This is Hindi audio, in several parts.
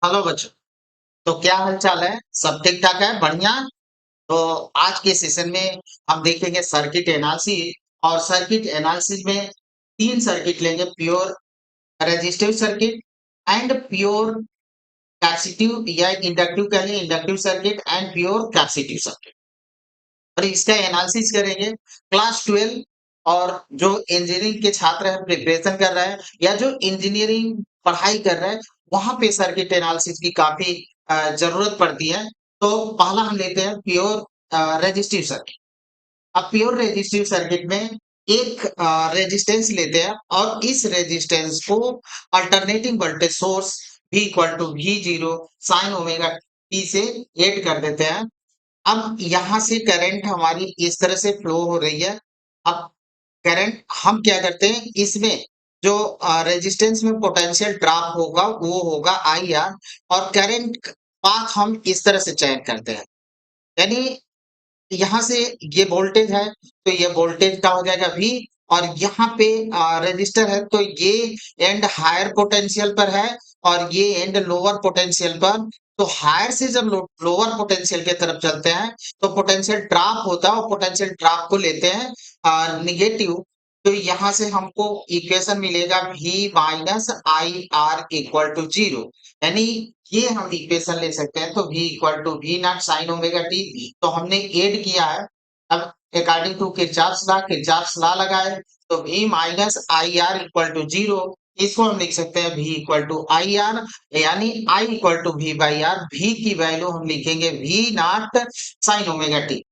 हेलो बच्चों। तो क्या हाल चाल है? सब ठीक ठाक है? बढ़िया। तो आज के सेशन में हम देखेंगे सर्किट एनालिसिस। और सर्किट एनालिसिस में तीन सर्किट लेंगे: pure resistive circuit and pure capacitive या इंडक्टिव कहेंगे inductive circuit and pure capacitive circuit. और इसका एनालिसिस करेंगे। क्लास 12 और जो इंजीनियरिंग के छात्र हैं, प्रिपरेशन कर रहे हैं या जो इंजीनियरिंग पढ़ाई कर रहे हैं, वहां पे सर्किट एनालिसिस की काफी जरूरत पड़ती है। तो पहला हम लेते हैं प्योर रेजिस्टिव सर्किट। अब प्योर रेजिस्टिव सर्किट में एक रेजिस्टेंस लेते हैं और इस रेजिस्टेंस को alternating voltage source V equal to V zero sine omega t से ऐड कर देते हैं। अब यहाँ से करंट हमारी इस तरह से फ्लो हो रही है। अब करंट हम क्या करते हैं, इसमें जो रेजिस्टेंस में पोटेंशियल ड्रॉप होगा वो होगा आई आर। और करंट पाथ हम इस तरह से चयन करते हैं, यानी यहाँ से ये वोल्टेज है तो ये वोल्टेज का हो जाएगा V। और यहाँ पे रेजिस्टर है तो ये एंड हायर पोटेंशियल पर है और ये एंड लोअर पोटेंशियल पर। तो हायर से जब लोअर पोटेंशियल की तरफ चलते हैं तो पोटेंशियल ड्रॉप होता है और पोटेंशियल ड्रॉप को लेते हैं निगेटिव। तो यहाँ से हमको इक्वेशन मिलेगा V minus I R equal to zero. यानी ये हम इक्वेशन ले सकते हैं। तो V equal to V naught sine omega T तो हमने ऐड किया है। अब अकॉर्डिंग टू किरचॉफ्स लॉ लगाए तो V minus I R equal to zero. इसको हम लिख सकते हैं V equal to I R, यानी I equal to V by R. V की वैल्यू हम लिखेंगे V naught sine omega T.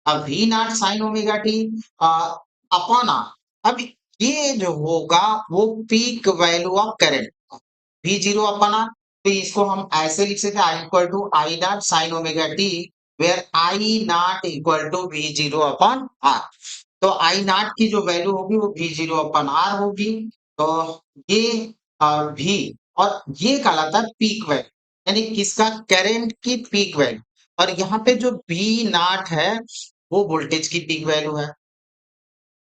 अब V naught sine omega T upon R. अब ये जो होगा वो peak value of current V zero upon R. तो इसको हम ऐसे लिख सकते हैं I equal to I naught sine omega t where I naught equal to V zero upon R. तो I नॉट की जो वैल्यू होगी वो V जीरो अपॉन आर होगी। तो ये V और ये कहलाता है पीक वैल्यू, यानी किसका? करंट की पीक वैल्यू। और यहाँ पे जो V नॉट है वो वोल्टेज की पीक वैल्यू है।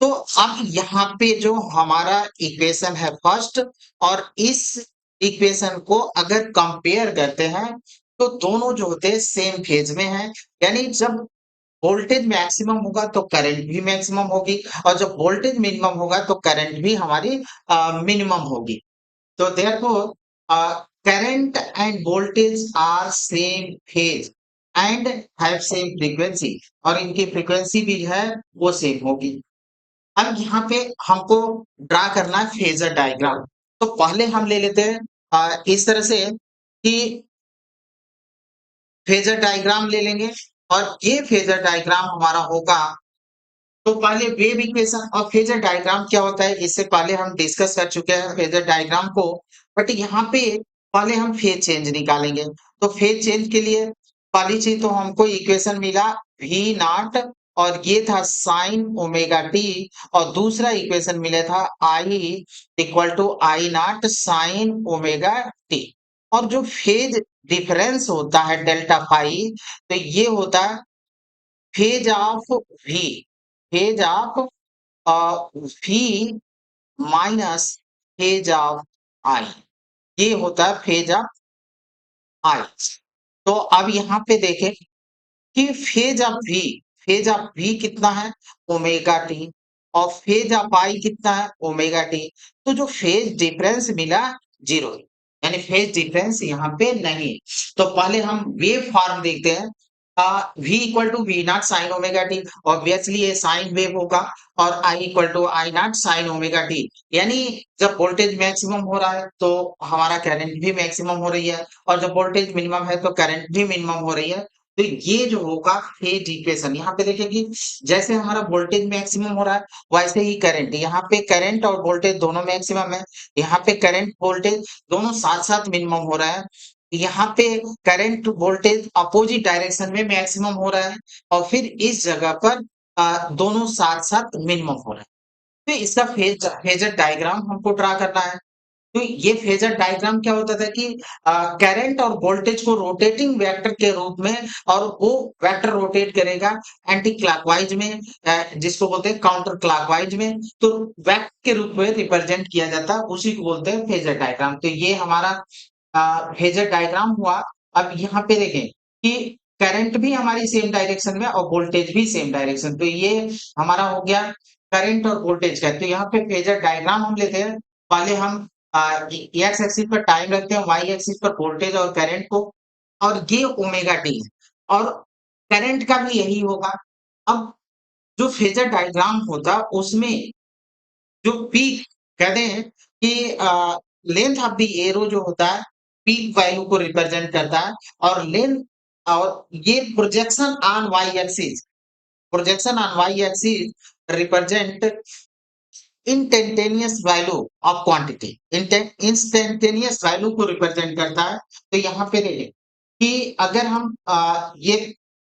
तो अब यहाँ पे जो हमारा इक्वेशन है फर्स्ट और इस इक्वेशन को अगर कंपेयर करते हैं तो दोनों जो होते हैं सेम फेज में हैं। यानी जब वोल्टेज मैक्सिमम होगा तो करंट भी मैक्सिमम होगी और जब वोल्टेज मिनिमम होगा तो करंट भी हमारी मिनिमम होगी। तो therefore current and voltage are same phase and have same frequency। और इनकी फ्रीक्वेंसी भी है वो सेम होगी। अब यहाँ पे हमको ड्रा करना है फेजर डायग्राम। तो पहले हम ले लेते हैं इस तरह से कि फेजर डायग्राम ले लेंगे। और ये फेजर डायग्राम हमारा होगा। तो पहले वेव इक्वेशन और फेजर डायग्राम क्या होता है इससे पहले हम डिस्कस कर चुके हैं फेजर डायग्राम को। बट यहाँ पे पहले हम फेज चेंज निकालेंगे। तो फेज चेंज के लिए पहली चीज तो हमको इक्वेशन मिला V नॉट और ये था साइन ओमेगा टी। और दूसरा इक्वेशन मिला था I equal to I naught sine omega T. और जो फेज डिफरेंस होता है डेल्टा फाई, तो ये होता है phase of V, phase of V minus phase of I। ये होता है फेज ऑफ I। तो अब यहाँ पे देखें कि फेज ऑफ V कितना है? Omega T. और फेज ऑफ I कितना है? Omega T. तो जो फेज डिफरेंस मिला जीरो, यानी फेज डिफरेंस यहाँ पे नहीं। तो पहले हम वेव फॉर्म देखते हैं। V equal to V naught sine omega t, obviously ये साइन वेव होगा। और I equal to I naught sine omega t, यानी जब वोल्टेज मैक्सिमम हो रहा है तो हमारा करंट भी मैक्सिमम हो रही है और जब वोल्टेज मिनिमम है तो करंट भी मिनिमम हो रही है। तो ये जो होगा फेज इक्वेशन, यहाँ पे देखिए कि जैसे हमारा वोल्टेज मैक्सिमम हो रहा है वैसे ही करंट, यहाँ पे करंट और वोल्टेज दोनों मैक्सिमम है। यहाँ पे करंट वोल्टेज दोनों साथ साथ मिनिमम हो रहा है। यहाँ पे करंट वोल्टेज अपोजिट डायरेक्शन में मैक्सिमम हो रहा है और फिर इस जगह पर दोनों साथ साथ मिनिमम हो रहा है। तो इसका फेजर डायग्राम हमको ड्रा करना है। तो ये फेजर डायग्राम क्या होता था कि करंट और वोल्टेज को रोटेटिंग वेक्टर के रूप में, और वो वेक्टर रोटेट करेगा एंटी क्लॉकवाइज में, जिसको बोलते हैं काउंटर क्लॉकवाइज में। तो वेक्टर के रूप में रिप्रेजेंट किया जाता है, उसी को बोलते हैं फेजर डायग्राम। तो ये हमारा फेजर डायग्राम हुआ। अब यहाँ पे देखें कि करंट भी हमारी सेम डायरेक्शन में और वोल्टेज भी सेम डायरेक्शन, तो ये हमारा हो गया करंट और वोल्टेज का। तो यहाँ पे फेजर डायग्राम हम लेते हैं। पहले हम एक्स एक्सिस पर टाइम रखते हैं, वाई एक्सिस पर वोल्टेज और करंट को, और ये ओमेगा टी है, और करंट का भी यही होगा। अब जो फेजर डायग्राम होता उसमें जो पीक कहते हैं कि लेंथ ऑफ द एरो जो होता है पीक वैल्यू को रिप्रेजेंट करता है, और लेंथ और ये projection on y axis represent instantaneous value of quantity, instantaneous value को रिप्रेजेंट करता है। तो यहाँ पे देखें कि अगर हम ये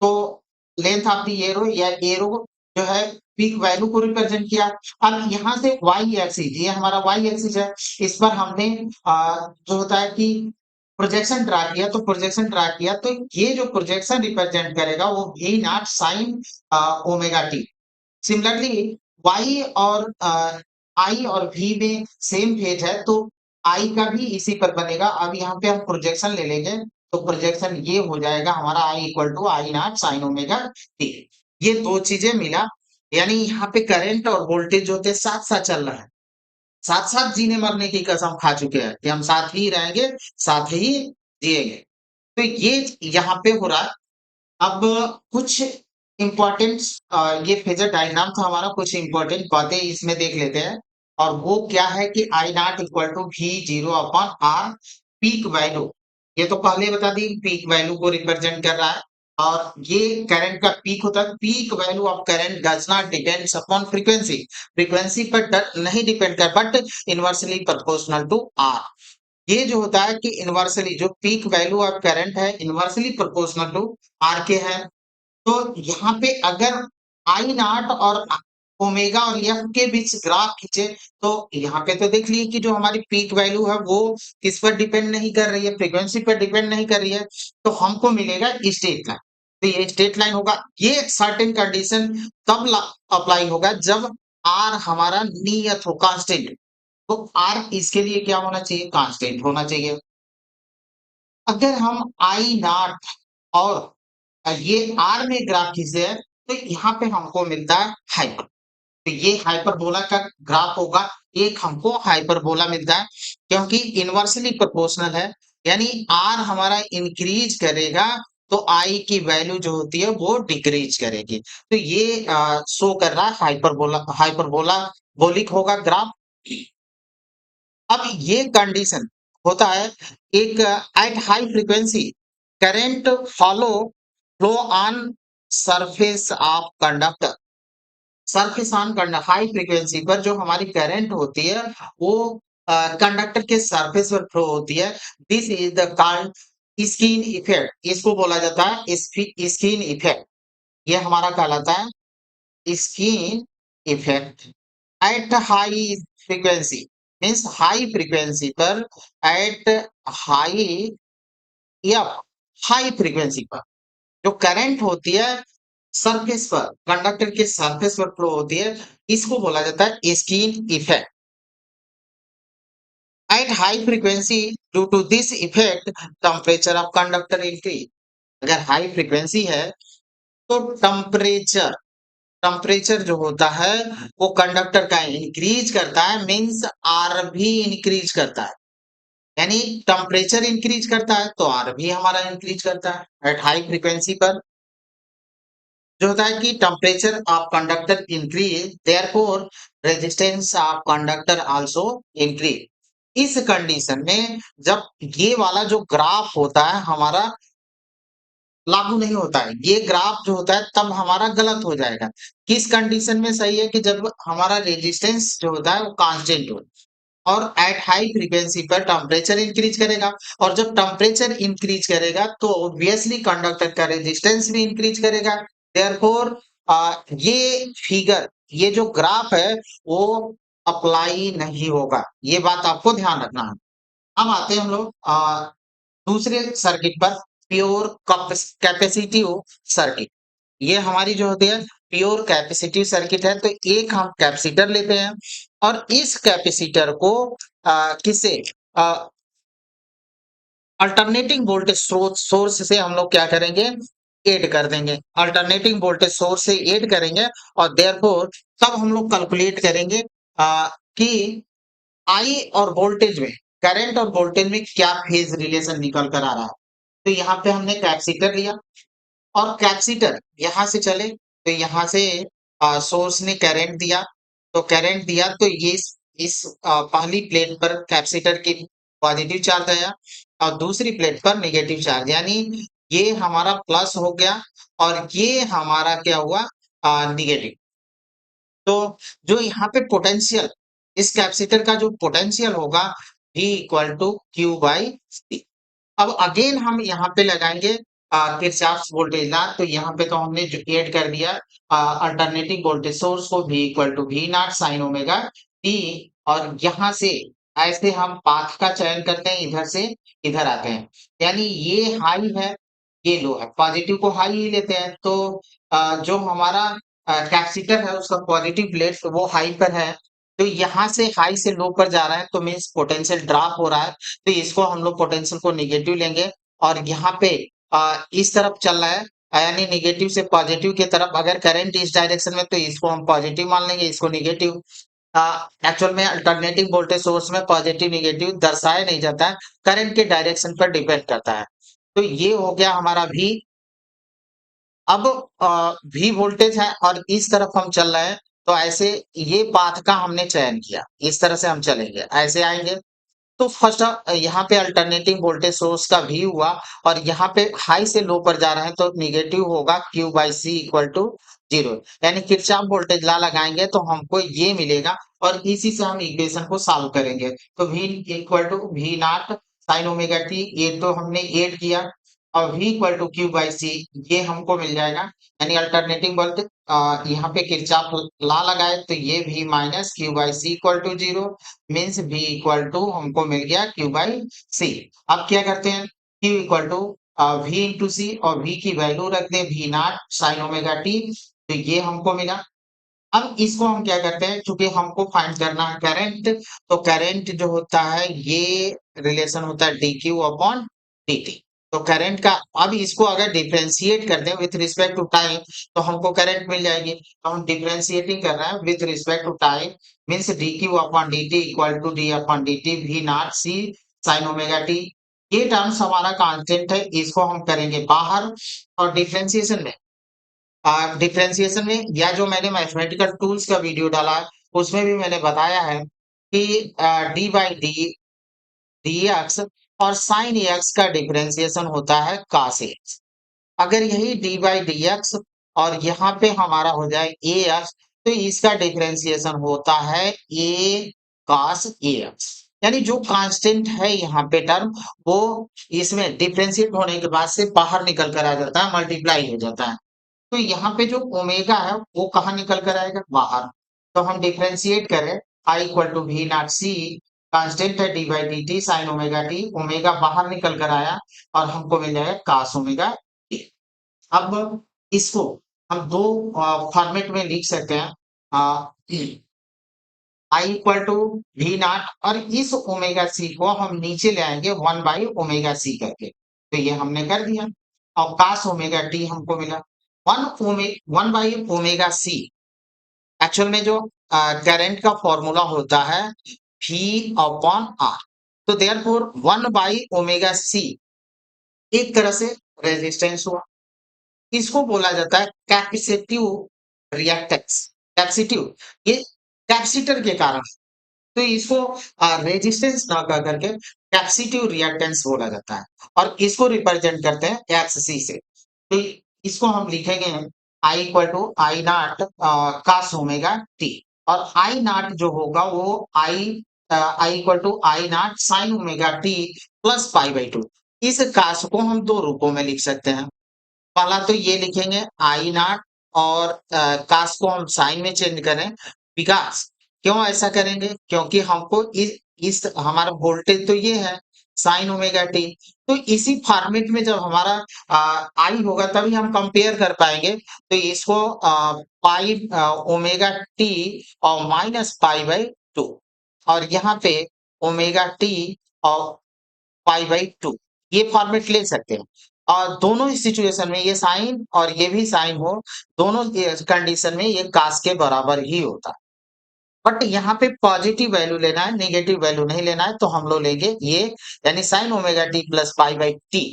तो लेंथ ऑफ द एरो या एरो जो है पीक वैल्यू को रिप्रेजेंट किया। अब यहाँ से वाई एक्सिस, ये हमारा वाई एक्सिस है, इस पर हमने जो होता है कि प्रोजेक्शन ड्रा किया, तो प्रोजेक्शन ड्रा किया तो ये जो प्रोजेक्शन रिप्रेजेंट करेगा वो V naught sine omega t. Similarly y और i और v में सेम फेज है, तो i का भी इसी पर बनेगा। अब यहाँ पे हम प्रोजेक्शन ले लेंगे, तो प्रोजेक्शन ये हो जाएगा हमारा i equal to I naught sine omega T. ये दो चीजें मिला, यानी यहाँ पे करंट और वोल्टेज जो होते साथ साथ चल रहा है, साथ साथ जीने मरने की कसम खा चुके हैं कि हम साथ ही रहेंगे, साथ ही जिएंगे। तो ये यहाँ पे हो रहा है। अब कुछ इम्पोर्टेंट ये फेजर डायग्राम था हमारा, कुछ इम्पोर्टेंट बातें इसमें देख लेते हैं। और वो क्या है कि I naught equal to V zero upon R peak value. ये तो पहले बता दी पीक वैल्यू को रिप्रेजेंट कर रहा है, और ये करंट का पीक होता है। Peak value of current does not depends upon frequency, frequency पर नहीं डिपेंड कर, but inversely proportional to R. ये जो होता है कि इनवर्सली जो पीक वैल्यू ऑफ करंट है इनवर्सली प्रोपोर्शनल टू आर के है। तो यहाँ पे अगर आई नॉट और ओमेगा और एफ के बीच ग्राफ खींचे, तो यहाँ पे तो देख लिए कि जो हमारी पीक वैल्यू है वो किस पर डिपेंड नहीं कर रही है, फ्रीक्वेंसी पर डिपेंड नहीं कर रही है, तो हमको मिलेगा स्ट्रेट लाइन। तो ये स्ट्रेट लाइन होगा। ये सर्टेन कंडीशन तब अप्लाई होगा जब आर हमारा नियत हो, कांस्टेंट। तो आर इसके लिए क्या होना चाहिए, कांस्टेंट होना चाहिए। अगर हम आई नॉट और ये आर में ग्राफ खींचे हैं, तो यहाँ पे हमको मिलता है हाइपर। तो ये हाइपरबोला का ग्राफ होगा, एक हमको हाइपरबोला मिलता है, क्योंकि इनवर्सली प्रोपोर्शनल है। यानी आर हमारा इंक्रीज करेगा तो आई की वैल्यू जो होती है वो डिक्रीज करेगी। तो ये शो कर रहा है हाइपरबोला, हाइपरबोला बोलिक होगा ग्राफ। अब ये कंडीशन होता है एक eight high frequency current follow flow on surface of conductor. Surface on conductor high frequency पर जो हमारी करंट होती है वो कंडक्टर के सरफेस पर फ्लो होती है। This is the called skin effect, इसको बोला जाता है स्किन इफेक्ट। ये हमारा कहलाता है skin effect at high frequency. Means high frequency पर, एट हाई या हाई फ्रीक्वेंसी पर जो करंट होती है सरफेस पर, कंडक्टर के सरफेस पर फ्लो होती है, इसको बोला जाता है skin effect. At high frequency due to this effect temperature of conductor increase. अगर हाई फ्रीक्वेंसी है तो टेम्परेचर, टेम्परेचर जो होता है वो कंडक्टर का इंक्रीज करता है, मीन्स आर भी इंक्रीज करता है। यानी टेम्परेचर इंक्रीज करता है तो आर भी हमारा इंक्रीज करता है एट हाई फ्रीक्वेंसी पर। जो होता है कि temperature of conductor increase therefore resistance of conductor also increase. इस कंडीशन में जब ये वाला जो ग्राफ होता है हमारा लागू नहीं होता है, ये ग्राफ जो होता है तब हमारा गलत हो जाएगा। किस कंडीशन में सही है कि जब हमारा रेजिस्टेंस जो होता है वो कांस्टेंट हो, और एट हाई फ्रीक्वेंसी पर टेम्परेचर इंक्रीज करेगा, और जब टेम्परेचर इंक्रीज करेगा तो ऑब्वियसली कंडक्टर का रेजिस्टेंस भी इंक्रीज करेगा। देयरफॉर ये फिगर, ये जो ग्राफ है वो अप्लाई नहीं होगा, ये बात आपको ध्यान रखना है। अब आते हैं हम लोग दूसरे सर्किट पर, प्योर कैपेसिटिव सर्किट। ये हमारी जो होती है प्योर कैपेसिटिव सर्किट है। तो एक हम कैपेसिटर लेते हैं, और इस कैपेसिटर को किससे अल्टरनेटिंग वोल्टेज सोर्स से हम लोग क्या करेंगे, ऐड कर देंगे। अल्टरनेटिंग वोल्टेज सोर्स से ऐड करेंगे और देयरफॉर तब हम लोग कैलकुलेट करेंगे कि आई और वोल्टेज में, करंट और वोल्टेज में क्या फेज रिलेशन निकल कर आ रहा है। तो यहाँ पे हमने कैपेसिटर लिया और कैपेसिटर यहाँ से चले तो यहाँ से सोर्स ने करंट दिया, तो करंट दिया तो ये इस पहली प्लेट पर कैपेसिटर की पॉजिटिव चार्ज आया और दूसरी प्लेट पर नेगेटिव चार्ज, यानी ये हमारा प्लस हो गया और ये हमारा क्या हुआ, नेगेटिव। तो जो यहाँ पे पोटेंशियल, इस कैपेसिटर का जो पोटेंशियल होगा V equal to Q by C. अब अगेन हम यहाँ पे लगाएंगे किरचॉफ्स वोल्टेज लॉ, तो यहाँ पे तो हमने जो ऐड कर दिया अल्टरनेटिंग वोल्टेज सोर्स को V equal to V naught sine omega T, और यहाँ से ऐसे हम पाथ का चयन करते हैं, इधर से इधर आते हैं, यानी ये हाई है ये लो है, पॉजिटिव को हाई ही लेते हैं। तो जो हमारा कैपेसिटर है उसका पॉजिटिव प्लेट वो हाई पर है, तो यहाँ से हाई से लो पर जा रहा है तो मीन्स पोटेंशियल ड्रॉप हो रहा है, तो इसको हम लोग पोटेंशियल को नेगेटिव लेंगे और यहाँ पे इस तरफ चल रहा है, यानी नेगेटिव से पॉजिटिव की तरफ अगर करंट इस डायरेक्शन में तो इसको हम पॉजिटिव मान लेंगे, इसको नेगेटिव। एक्चुअल में अल्टरनेटिंग वोल्टेज सोर्स में पॉजिटिव नेगेटिव दर्शाया नहीं जाता है, करंट के डायरेक्शन पर डिपेंड करता है। तो ये हो गया हमारा V। अब V वोल्टेज है और इस तरफ हम चल रहे हैं, तो ऐसे ये पाथ का हमने चयन किया, इस तरह से हम चलेंगे, ऐसे आएंगे। तो फर्स्ट यहाँ पे अल्टरनेटिंग वोल्टेज सोर्स का V हुआ और यहाँ पे हाई से लो पर जा रहे हैं तो निगेटिव होगा Q by C equal to 0, यानी किरचॉफ वोल्टेज लॉ लगाएंगे तो हमको ये मिलेगा और इसी से हम इक्वेशन को सॉल्व करेंगे। तो V equal to V naught sine omega T, ये तो हमने ऐड किया और V equal to Q by C ये हमको मिल जाएगा, यानी अल्टरनेटिंग वोल्टेज यहाँ पे किरचॉफ लॉ लगाए तो ये V minus Q by C equal to 0 means V equal to हमको मिल गया Q बाई सी। अब क्या करते हैं, Q equal to V into C और V की वैल्यू रख दें V naught sine omega T, तो ये हमको मिला। अब इसको हम क्या करते हैं, चूंकि हमको फाइंड करना है करंट, तो करंट जो होता है ये रिलेशन होता है dq अपॉन dt। तो करंट का, अब इसको अगर डिफरेंशिएट कर दें विथ रिस्पेक्ट टू टाइम तो हमको करंट मिल जाएगी, तो हम डिफरेंशिएटिंग कर रहे हैं with respect to time means dq upon dt equal to d upon dt v naught c sine omega t। ये टर्म्स हमारा कांस्टेंट है, इसको हम करेंगे बाहर और डिफरेंशिएशन में, डिफरेंशिएशन में या जो मैंने मैथमेटिकल टूल्स का वीडियो डाला है उसमें भी मैंने बताया है कि D by D D x और साइन एक्स का डिफरेंशिएशन होता है cos एक्स। अगर यही डी बाई डी एक्स और यहाँ पे हमारा हो जाए ए एक्स, तो इसका डिफरेंशिएशन होता है ए cos ए एक्स, यानी जो कांस्टेंट है यहाँ पे टर्म वो इसमें डिफरेंशिएट होने के बाद से बाहर निकल कर आ जाता है, मल्टीप्लाई हो जाता है। तो यहाँ पे जो ओमेगा है वो कहाँ निकल कर आएगा, बाहर। तो हम डिफरेंशिएट करें I equal to V naught C, constant है d by d t sine omega t, omega बाहर निकल कर आया और हमको मिल जाएगा कास ओमेगा टी। अब इसको हम दो फॉर्मेट में लिख सकते हैं, I equal to V naught और इस ओमेगा सी को हम नीचे ले आएंगे वन बाई ओमेगा सी करके, तो ये हमने कर दिया और कास ओमेगा टी हमको मिला one by omega C. Actual में जो करंट का फॉर्मूला होता है V अपॉन आर, तो therefore one by omega C एक तरह से रेजिस्टेंस हुआ, इसको बोला जाता है कैपेसिटिव रिएक्टेंस। कैपेसिटिव ये कैपेसिटर के कारण, तो इसको रेजिस्टेंस ना कह करके कैपेसिटिव रिएक्टेंस बोला जाता है और इसको रिप्रेजेंट करते हैं एक्ससी से। तो इसको हम लिखेंगे I equal to I naught cos omega T, और आई नॉट जो होगा वो I equal to I naught sine omega T plus pi by two. इस कास को हम दो रूपों में लिख सकते हैं, पहला तो ये लिखेंगे आई नॉट और कास को हम साइन में चेंज करें, बिकॉज क्यों ऐसा करेंगे, क्योंकि हमको इस हमारा वोल्टेज तो ये है साइन ओमेगा टी, तो इसी फॉर्मेट में जब हमारा आई होगा तभी हम कंपेयर कर पाएंगे, तो इसको पाई ओमेगा टी और माइनस पाई बाई टू, और यहाँ पे ओमेगा टी और पाई बाई टू, ये फॉर्मेट ले सकते हैं। और दोनों ही सिचुएशन में ये साइन और ये भी साइन हो, दोनों कंडीशन में ये कास के बराबर ही होता है। बट यहाँ पे पॉजिटिव वैल्यू लेना है, नेगेटिव वैल्यू नहीं लेना है, तो हम लोग लेंगे ये, यानी sign omega T plus pi by T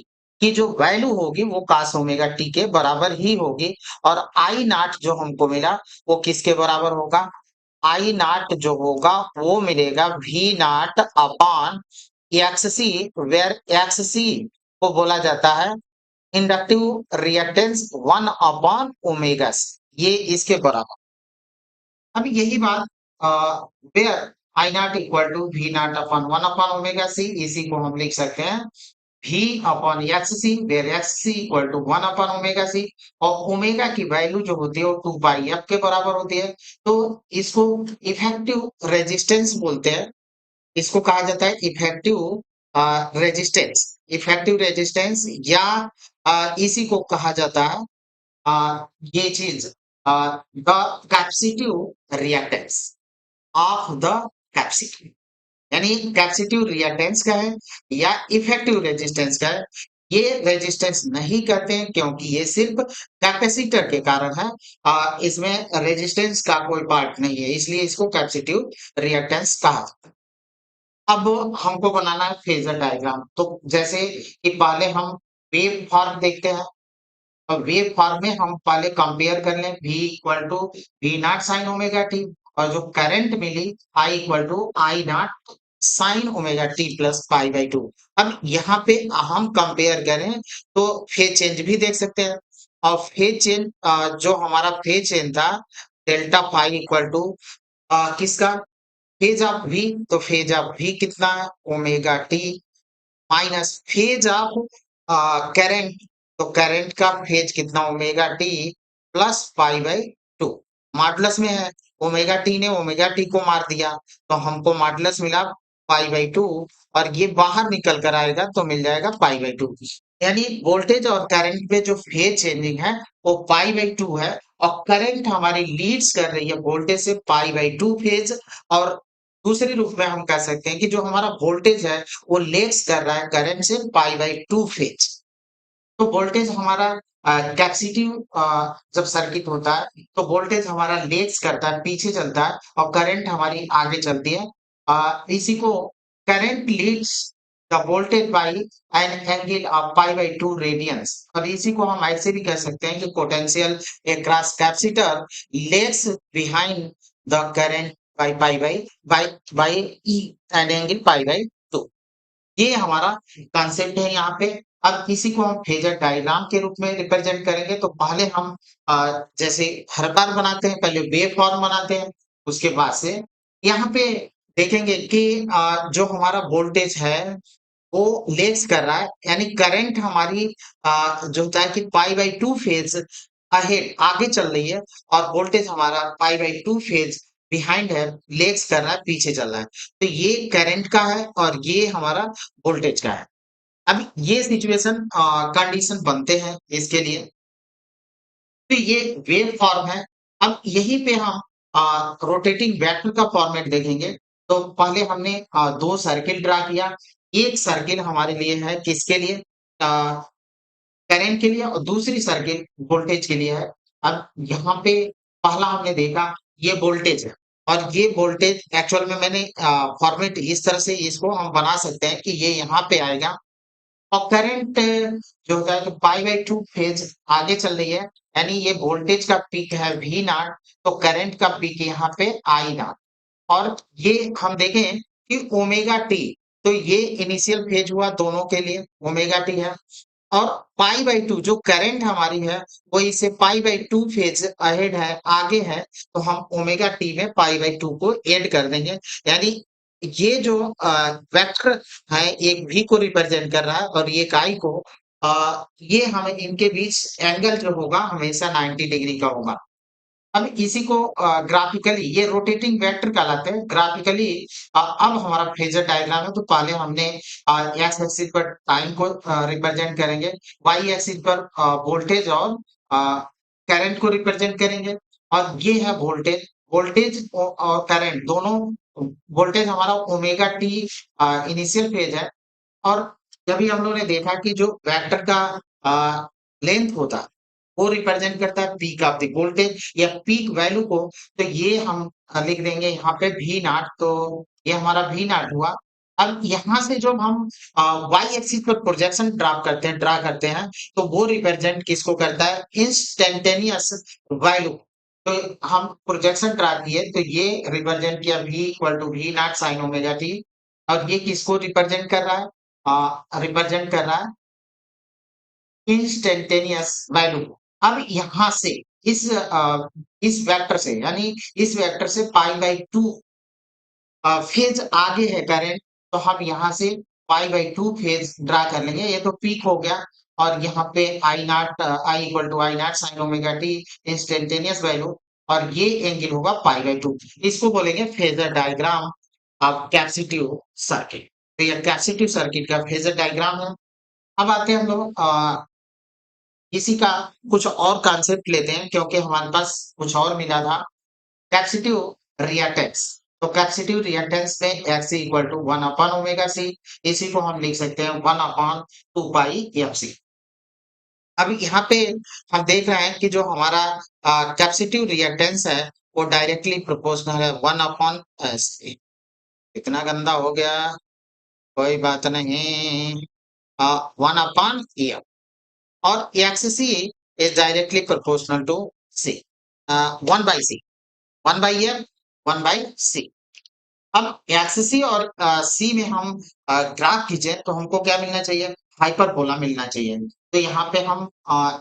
की जो वैल्यू होगी वो कास ओमेगा टी के बराबर ही होगी। और आई नॉट जो हमको मिला वो किसके बराबर होगा? आई नॉट जो होगा वो मिलेगा V naught upon X C, where X C को बोला जाता है इंडक्टिव रिएक्टेंस 1 ओमेगा सी, ये इसके बराबर। अब यही बात where I naught equal to V naught upon 1 omega C, इसी को हम लिख सकते हैं v upon X C, where X C equal to 1 omega C. और ओमेगा की वैल्यू जो होती है वो 2 पाई एफ के बराबर होती है। तो इसको इफेक्टिव रेजिस्टेंस बोलते हैं, इसको कहा जाता है रेजिस्टेंस, इफेक्टिव रेजिस्टेंस, या इसी को कहा जाता है ये चीज the capacitive reactance of the capacity, यानी कैपेसिटिव रिएक्टेंस का है या इफेक्टिव रेजिस्टेंस का है। ये रेजिस्टेंस नहीं कहते हैं क्योंकि ये सिर्फ कैपेसिटर के कारण है, इसमें रेजिस्टेंस का कोई पार्ट नहीं है, इसलिए इसको कैपेसिटिव रिएक्टेंस कहा जाता है। अब हमको बनाना है फेजर डायग्राम, तो जैसे कि पहले हम वेव फॉर्म देखते हैं। और वेव फॉर्म में हम पहले कंपेयर कर लें v equal to V naught sine omega T, और जो करंट मिली I equal to I naught sine omega T plus pi by two. अब यहाँ पे हम कंपेयर करें तो फेज चेंज भी देख सकते हैं। और फेज चेंज जो हमारा फेज चेंज था डेल्टा फाई इक्वल टू किसका, फेज ऑफ v, तो फेज ऑफ v कितना है omega T minus phase of current, तो करंट का फेज कितना omega T plus pi by to, modulus में है। ओमेगा टी ने ओमेगा टी को मार दिया तो हमको मॉडुलस मिला पाई बाई टू, और ये बाहर निकल कर आएगा तो मिल जाएगा पाई बाई टू। यानी वोल्टेज और करंट में जो फेज चेंजिंग है वो पाई बाई टू है, और करंट हमारी लीड्स कर रही है वोल्टेज से पाई बाई टू फेज। और दूसरे रूप में हम कह सकते हैं कि जो हमारा वोल्टेज है वो लेग्स कर रहा है करंट से पाई बाई टू फेज। तो वोल्टेज हमारा कैपेसिटिव जब सर्किट होता है तो वोल्टेज हमारा लेग्स करता है, पीछे चलता है, और करंट हमारी आगे चलती है। इसी को current leads the voltage by an angle of pi by two radians. और इसी को हम ऐसे भी कह सकते हैं कि potential across capacitor legs behind the current by pi by E an angle pi by two. ये हमारा कॉन्सेप्ट है यहाँ पे। अब इसी को हम फेजर डायग्राम के रूप में रिप्रेजेंट करेंगे, तो पहले हम जैसे हर बार बनाते हैं, पहले वेव फॉर्म बनाते हैं, उसके बाद से यहाँ पे देखेंगे कि जो हमारा वोल्टेज है वो लेग्स कर रहा है, यानी करंट हमारी जो होता है कि पाई बाई टू फेज अहेड आगे चल रही है, और वोल्टेज हमारा पाई बाई टू फेज बिहाइंड है, लेग्स कर रहा है, पीछे चल रहा है। तो ये करंट का है और ये हमारा वोल्टेज का है। अब ये सिचुएशन कंडीशन बनते हैं इसके लिए, तो ये वेव फॉर्म है। अब यहीं पे हम रोटेटिंग वेक्टर का फॉर्मेट देखेंगे। तो पहले हमने दो सर्किल ड्रा किया। एक सर्किल हमारे लिए है किसके लिए, करंट के लिए, और दूसरी सर्किल वोल्टेज के लिए है। अब यहाँ पे पहला हमने देखा ये वोल्टेज है, और ये वोल्टेज एक्चुअल में मैंने फॉर्मेट इस तरह से इसको हम बना सकते हैं कि ये यहाँ पे आएगा, और करंट जो होता है कि पाई बाई टू फेज आगे चल रही है, यानी ये वोल्टेज का पीक है वी नॉट, तो करंट का पीक यहाँ पे आई नॉट। और ये हम देखें कि ओमेगा टी, तो ये इनिशियल फेज हुआ दोनों के लिए, ओमेगा टी है। और पाई बाई टू जो करंट हमारी है वो इससे पाई बाई टू फेज अहेड है, आगे है, तो हम ओमेगा टी में पाई बाई टू को ऐड कर देंगे। यानी ये जो वेक्टर है एक v को रिप्रेजेंट कर रहा है और एक i को, ये हमें इनके बीच एंगल जो होगा हमेशा 90 डिग्री का होगा। अब इसी को ग्राफिकली ये रोटेटिंग वेक्टर कहलाते हैं। ग्राफिकली अब हमारा फेजर डायग्राम है, तो पहले हमने एक्स एक्सिस पर टाइम को रिप्रेजेंट करेंगे, वाई एक्सिस पर वोल्टेज और करंट को रिप्रेजेंट करेंगे। और ये है वोल्टेज, वोल्टेज और करंट दोनों, वोल्टेज हमारा ओमेगा टी इनिशियल फेज है, और तभी हम लोगों ने देखा कि जो वेक्टर का लेंथ होता है, वो रिप्रेजेंट करता है पीक ऑफ द वोल्टेज या पीक वैल्यू को। तो ये हम लिख देंगे यहाँ पे वी नॉट, तो ये हमारा वी नॉट हुआ। अब यहाँ से जब हम वाई एक्सिस पर प्रोजेक्शन ड्रा करते हैं, तो वो रिप्रेजेंट किसको करता है? Instantaneous value. तो हम प्रोजेक्शन ड्रा किए तो ये रिप्रेजेंट किया v equal to V naught sine omega T, और ये किसको रिप्रेजेंट कर रहा है? रिप्रेजेंट कर रहा है इंस्टेंटेनियस वैल्यू। अब यहाँ से इस वेक्टर से, यानी इस वेक्टर से पाई बाई 2 फेज आगे है करंट, तो हम यहाँ से पाई बाई 2 फेज ड्रा कर लेंगे। ये तो पीक हो गया, और यहाँ पे I equal to I naught sine omega t instantaneous value, और ये एंगल होगा पाई बाई 2। इसको बोलेंगे phasor diagram of capacitive circuit. तो ये कैपेसिटिव सर्किट का फेजर डायग्राम है। अब आते हैं हम लोग इसी का कुछ और कॉन्सेप्ट लेते हैं, क्योंकि हमारे पास कुछ और मिला था। Capacitive reactance. तो कैपेसिटिव रिएक्टेंस में X equal to 1 upon omega C, इसी को हम लिख सकते हैं 1 अपॉन 2 पाई एफ सी। अब यहाँ पे हम देख रहे हैं कि जो हमारा कैपेसिटिव रिएक्टेंस है, वो डायरेक्टली प्रोपोर्शनल है 1 अपॉन एस। इतना गंदा हो गया, कोई बात नहीं। 1 अपॉन एफ, और X C is directly proportional to C, 1 by C, 1 by F, 1 by C. अब एक्स-सी और सी में हम ग्राफ खींचे तो हमको क्या मिलना चाहिए? हाइपरबोला मिलना चाहिए। तो यहाँ पे हम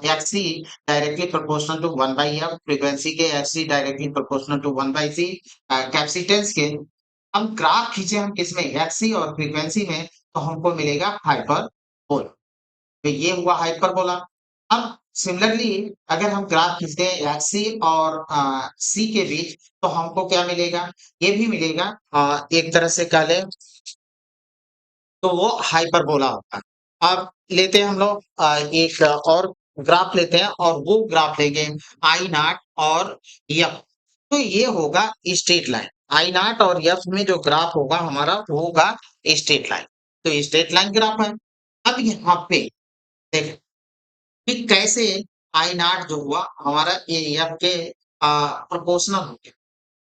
X C directly proportional to 1 by F, frequency के X C directly proportional to 1 by C, capacitance के। अब ग्राफ खींचे हम किसमें? एक्स-सी और फ्रीक्वेंसी में, तो हमको मिलेगा हाइपरबोला। तो ये हुआ हाइपरबोला। अब सिमिलरली अगर हम ग्राफ खींचते हैं एक्स-सी और सी के बीच, तो हमको क्या मिलेगा? ये भी मिलेगा एक तरह से कह लें तो वो हाइपरबोला होता है। अब लेते हैं हम लोग एक और ग्राफ लेते हैं, और वो ग्राफ लेंगे आई नॉट और एफ। तो ये होगा स्ट्रेट लाइन। आई नॉट और एफ में जो ग्राफ होगा हमारा, वो होगा स्ट्रेट लाइन। तो स्ट्रेट लाइन ग्राफ है। अब यहाँ पे देख कि कैसे आई नॉट जो हुआ हमारा ए एफ के प्रोपोर्शनल हो गया।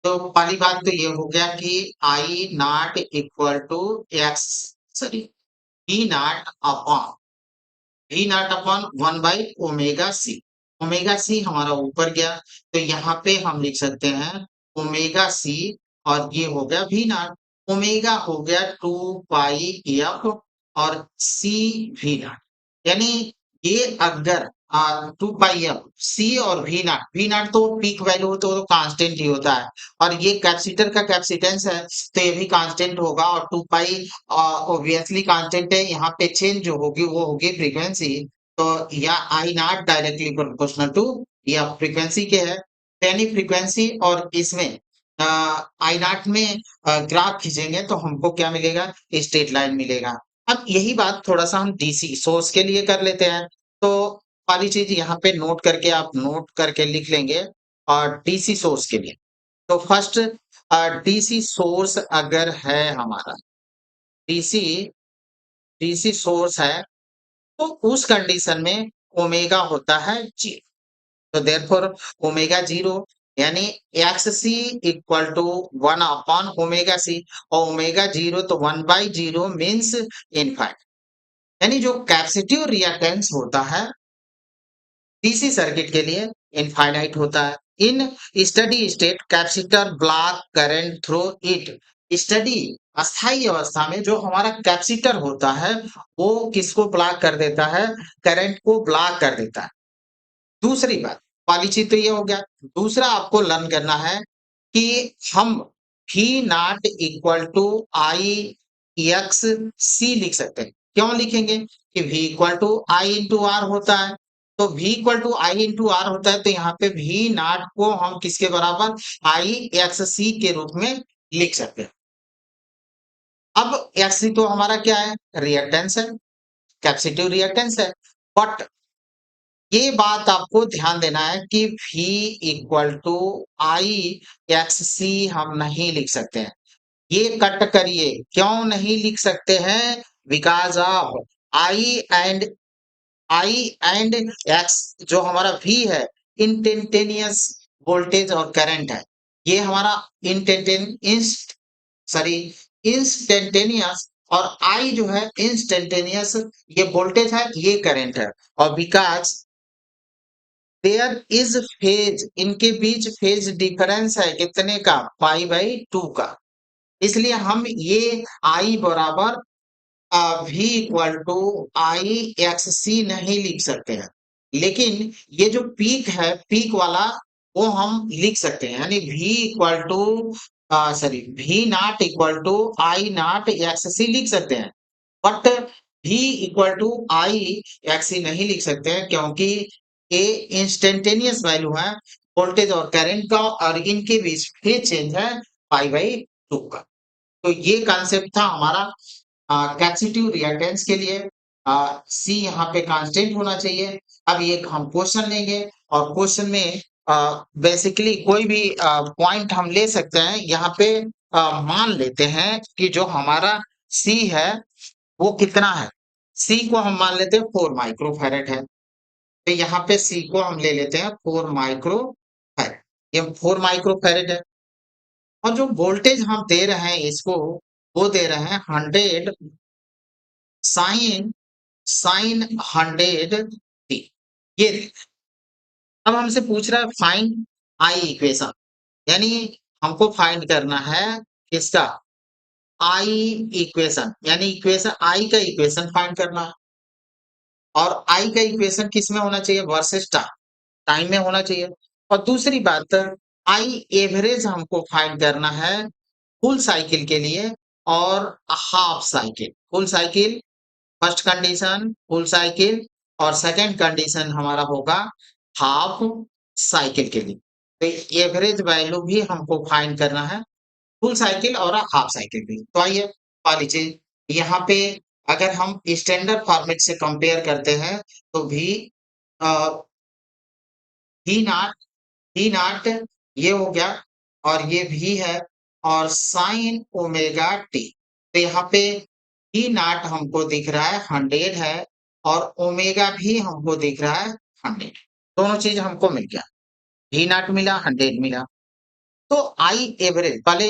तो पहली बात तो ये हो गया कि I naught equal to X, sorry, V naught upon one by omega C. Omega C हमारा ऊपर गया, तो यहाँ पे हम लिख सकते हैं ओमेगा सी, और ये हो गया वी नॉट। ओमेगा हो गया 2 पाई एफ, और सी वी नॉट, यानी ये अगर 2 पाई एफ सी और वी नॉट तो पीक वैल्यू तो कांस्टेंट ही होता है, और ये कैपेसिटर का कैपेसिटेंस है, तो ये भी कांस्टेंट होगा, और 2 पाई ऑब्वियसली कांस्टेंट है। यहाँ पे चेंज जो होगी वो होगी फ्रीक्वेंसी। तो या आई नॉट डायरेक्टली प्रोपोर्शनल टू या फ्रीक्वेंसी के है, यानी फ्रीक्वेंसी और इसमें आई नॉट में ग्राफ खींचेंगे तो हमको क्या मिलेगा? स्ट्रेट लाइन मिलेगा। अब यही बात थोड़ा सा हम डीसी सोर्स के लिए कर लेते हैं। तो वाली चीज यहाँ पे नोट करके आप नोट करके लिख लेंगे, और डीसी सोर्स के लिए। तो फर्स्ट डीसी सोर्स अगर है हमारा, डीसी डीसी सोर्स है, तो उस कंडीशन में ओमेगा होता है 0। तो देयरफॉर ओमेगा 0, यानी X C equal to 1 upon omega C, और ओमेगा 0 तो 1 बाई 0 मीन्स इनफाइनाइट। यानी जो कैपेसिटिव रिएक्टेंस होता है डीसी सर्किट के लिए इनफाइनाइट होता है। In steady state capacitor block current through it. Steady अस्थायी अवस्था में जो हमारा कैपेसिटर होता है, वो किसको ब्लॉक कर देता है? करंट को ब्लॉक कर देता है। दूसरी बात, पहली चीज तो ये हो गया। दूसरा आपको लर्न करना है कि हम V naught equal to I X C लिख सकते हैं। क्यों लिखेंगे? कि V equal to I into R होता है। तो V equal to I into R होता है, तो यहाँ पे V नॉट को हम किसके बराबर? आई एक्स सी के रूप में लिख सकते हैं। अब एक्स सी तो हमारा क्या है? रिएक्टेंस है, कैपेसिटिव रिएक्टेंस है। बट ये बात आपको ध्यान देना है कि V equal to I X C हम नहीं लिख सकते हैं। ये कट करिए, क्यों नहीं लिख सकते हैं? Because of I and I and x जो हमारा V है इंस्टेंटेनियस वोल्टेज और करंट है। ये हमारा सॉरी इंस्टेंटेनियस और I जो है इंस्टेंटेनियस ये वोल्टेज है, ये करंट है। और बिकॉज देयर इज फेज इनके बीच फेज डिफरेंस है कितने का π/2 का। इसलिए हम ये I बराबर V equal to I X C नहीं लिख सकते हैं, लेकिन ये जो पीक है पीक वाला वो हम लिख सकते हैं, यानी V equal to sorry V naught equal to I naught X C लिख सकते हैं। But V equal to I X C नहीं लिख सकते हैं क्योंकि ये इंस्टेंटेनियस वैल्यू है वोल्टेज और करंट का और इनके बीच फेज चेंज है π/2 का। तो ये कॉन्सेप्ट था हमारा कैपेसिटिव रिएक्टेंस के लिए। सी यहाँ पे कांस्टेंट होना चाहिए। अब एक हम क्वेश्चन लेंगे और क्वेश्चन में बेसिकली कोई भी पॉइंट हम ले सकते हैं। यहाँ पे मान लेते हैं कि जो हमारा सी है वो कितना है। सी को हम मान लेते हैं 4 माइक्रोफैरेड है। तो यहाँ पे सी को हम ले लेते हैं 4 माइक्रोफैरेड। ये 4 माइक्रोफैरेड है और जो वोल्टेज हम दे रहे हैं इसको वो दे रहे हैं 100 साइन साइन 100t। ये अब हमसे पूछ रहा है फाइंड आई इक्वेशन, यानी हमको फाइंड करना है किसका आई इक्वेशन, यानी इक्वेशन आई का इक्वेशन फाइंड करना है। और आई का इक्वेशन किस में होना चाहिए वर्सेस टाइम, टाइम में होना चाहिए। और दूसरी बात आई एवरेज हमको फाइंड करना है फुल साइकिल के लिए और half cycle. Full cycle first condition full cycle और सेकंड कंडीशन हमारा होगा हाफ साइकिल के लिए। तो एवरेज वैल्यू भी हमको फाइंड करना है फुल साइकिल और हाफ साइकिल भी। तो आइए पा लीजिए यहाँ पे अगर हम स्टैंडर्ड फॉर्मेट से कंपेयर करते हैं तो भी V नॉट ये हो गया और ये V है और साइन ओमेगा टी। तो यहाँ पे V नॉट हमको दिख रहा है 100 है और ओमेगा भी हमको दिख रहा है 100। दोनों चीज हमको मिल गया, V नॉट मिला 100 मिला। तो आई एवरेज पहले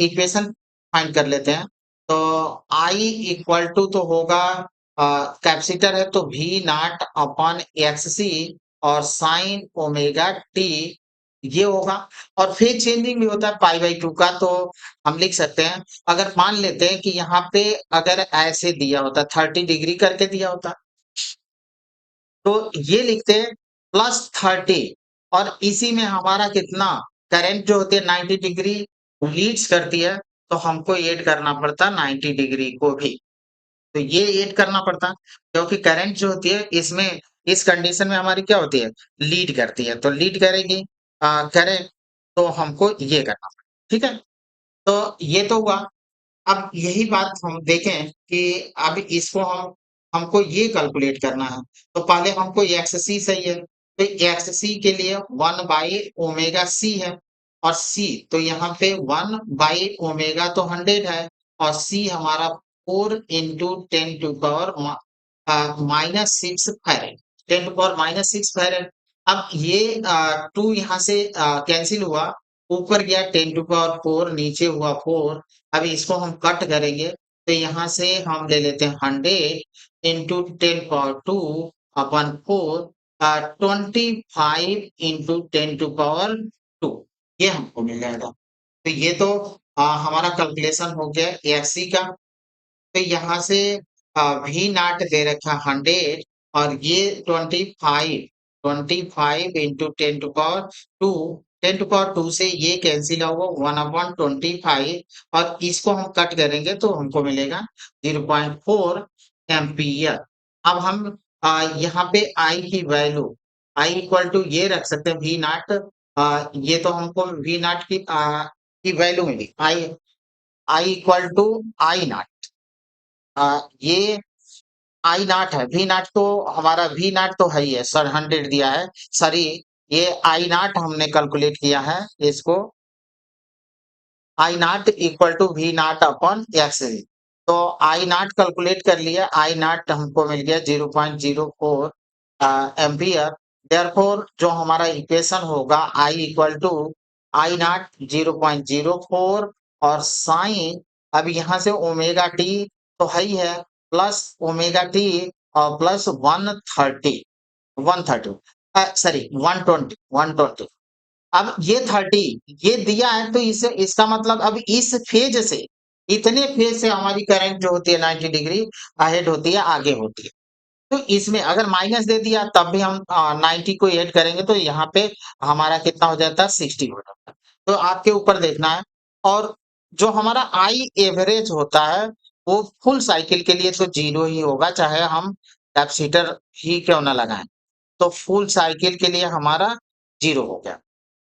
इक्वेशन फाइंड कर लेते हैं। तो आई इक्वल टू तो होगा कैपेसिटर है तो V नॉट अपॉन एक्स सी और साइन ओमेगा टी ये होगा। और फेज चेंजिंग भी होता है π/2 का, तो हम लिख सकते हैं अगर मान लेते हैं कि यहाँ पे अगर ऐसे दिया होता 30 डिग्री करके दिया होता तो ये लिखते हैं +30 और इसी में हमारा कितना करंट जो होती है 90 डिग्री लीड्स करती है, तो हमको ऐड करना पड़ता 90 डिग्री को भी। तो ये ऐड करना पड़ता क्योंकि करंट जो होती है इसमें इस कंडीशन में हमारी क्या होती है लीड करती है, तो लीड करेगी करंट, तो हमको ये करना पड़ता। ठीक है, तो ये तो हुआ। अब यही बात हम देखें कि अब इसको हमको ये कैलकुलेट करना है। तो पहले हमको एक्स सी सही है, तो एक्स सी के लिए 1/ओमेगा सी है और सी तो यहाँ पे 1/ओमेगा तो 100 है और सी हमारा 4 into 10 to power -6 farad, 10 to power -6 farad. अब ये 2 यहाँ से कैंसिल हुआ, ऊपर गया 10 टू पावर 4 नीचे हुआ 4। अब इसको हम कट करेंगे तो यहाँ से हम ले लेते हैं 100 into 10 power 2 upon 4 25 into 10 to power 2 ये हमको मिल जाएगा। तो ये तो हमारा कैलकुलेशन हो गया एफसी का। तो यहाँ से वी नॉट दे रखा 100 और ये 25 into 10 to power 2, 10 to power 2 से ये कैंसिल होगा 1/25 और इसको हम कट करेंगे तो हमको मिलेगा 0.4 एम्पियर। अब हम यहाँ पे आई की वैल्यू आई इक्वल टू ये रख सकते हैं वी नॉट, ये तो हमको वी नॉट की वैल्यू मिली I I equal to I naught, ये आई नॉट है। वी नॉट तो हमारा वी नॉट तो है ही है सर 100 दिया है सॉरी, ये आई नॉट हमने कैलकुलेट किया है इसको I naught equal to V naught upon X. तो आई नॉट कैलकुलेट कर लिया, आई नॉट हमको मिल गया 0.04 एम्पियर। देयरफॉर जो हमारा इक्वेशन होगा आई इक्वल टू आई नॉट 0.04 और साइन, अब यहाँ से ओमेगा टी तो है ही है, प्लस ओमेगा टी और प्लस 130 130 सॉरी 120 अब ये 30 ये दिया है, तो इसे इसका मतलब अब इस फेज से, इतने फेज से हमारी करंट जो होती है 90 डिग्री अहेड होती है, आगे होती है। तो इसमें अगर माइनस दे दिया तब भी हम 90 को ऐड करेंगे तो यहाँ पे हमारा कितना हो जाता है, 60 हो जाता है। तो आपके ऊपर देखना है। और जो हमारा आई एवरेज होता है वो फुल साइकिल के लिए तो जीरो ही होगा, चाहे हम कैपेसिटर ही क्यों ना लगाएं। तो फुल साइकिल के लिए हमारा जीरो हो गया।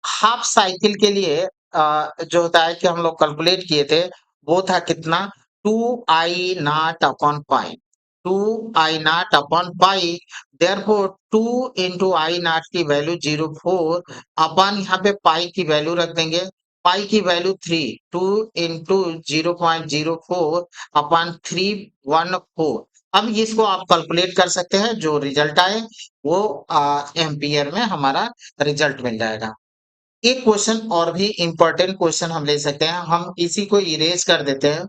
हाफ साइकिल के लिए जो होता है कि हम लोग कैलकुलेट किए थे, वो था कितना, 2 I naught upon pi, 2 I naught upon pi. Therefore 2 into I naught की वैल्यू 04 अपॉन यहाँ पे पाई की वैल्यू रख देंगे, पाई की वैल्यू 3, 2 into 0.04 अपॉन 314। अब इसको आप कैलकुलेट कर सकते हैं, जो रिजल्ट आए वो एम्पियर में हमारा रिजल्ट मिल जाएगा। एक क्वेश्चन और भी इम्पोर्टेंट क्वेश्चन हम ले सकते हैं, हम इसी को इरेज कर देते हैं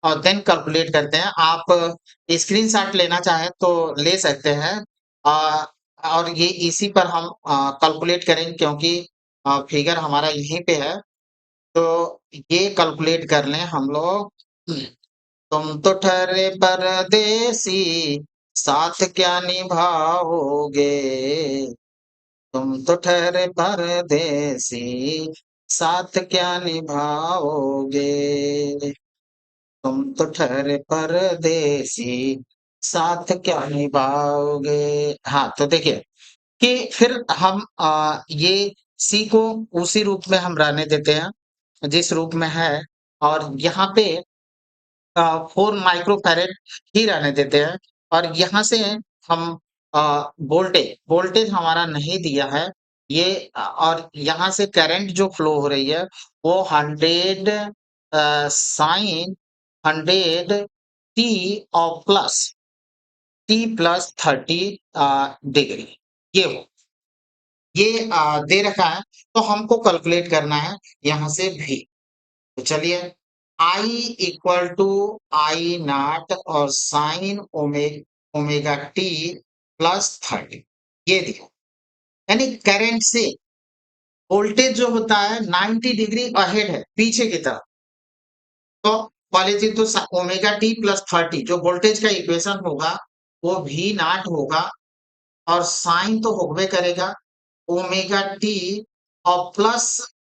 और देन कैलकुलेट करते हैं। आप स्क्रीनशॉट लेना चाहें तो ले सकते हैं। अ, और ये इसी पर हम कैलकुलेट करेंगे, क्योंकि फिगर हमारा यहीं पे है। तो ये कैलकुलेट कर लें हम लोग। तुम तो ठहरे परदेसी, साथ क्या निभाओगे, तुम तो ठहरे परदेसी, साथ क्या निभाओगे, तुम तो ठहरे परदेसी, साथ क्या निभाओगे। हाँ, तो देखिए कि फिर हम ये सी को उसी रूप में हम रहने देते हैं जिस रूप में है, और यहाँ पे 4 माइक्रोफैरेड ही रहने देते हैं। और यहाँ से हम वोल्टेज हमारा नहीं दिया है ये, और यहाँ से करंट जो फ्लो हो रही है वो 100 साइन 100 टी और प्लस टी प्लस 30 डिग्री, ये हो, ये दे रखा है। तो हमको कैलकुलेट करना है यहाँ से भी। तो चलिए, आई इक्वल टू आई नॉट और साइन ओमेगा टी प्लस 30, ये दिया। यानी करंट से वोल्टेज जो होता है 90 डिग्री अहेड है, पीछे की तरफ। तो पहले चीज तो ओमेगा टी प्लस 30 जो वोल्टेज का इक्वेशन होगा वो भी नॉट होगा, और साइन तो होबे करेगा ओमेगा टी और प्लस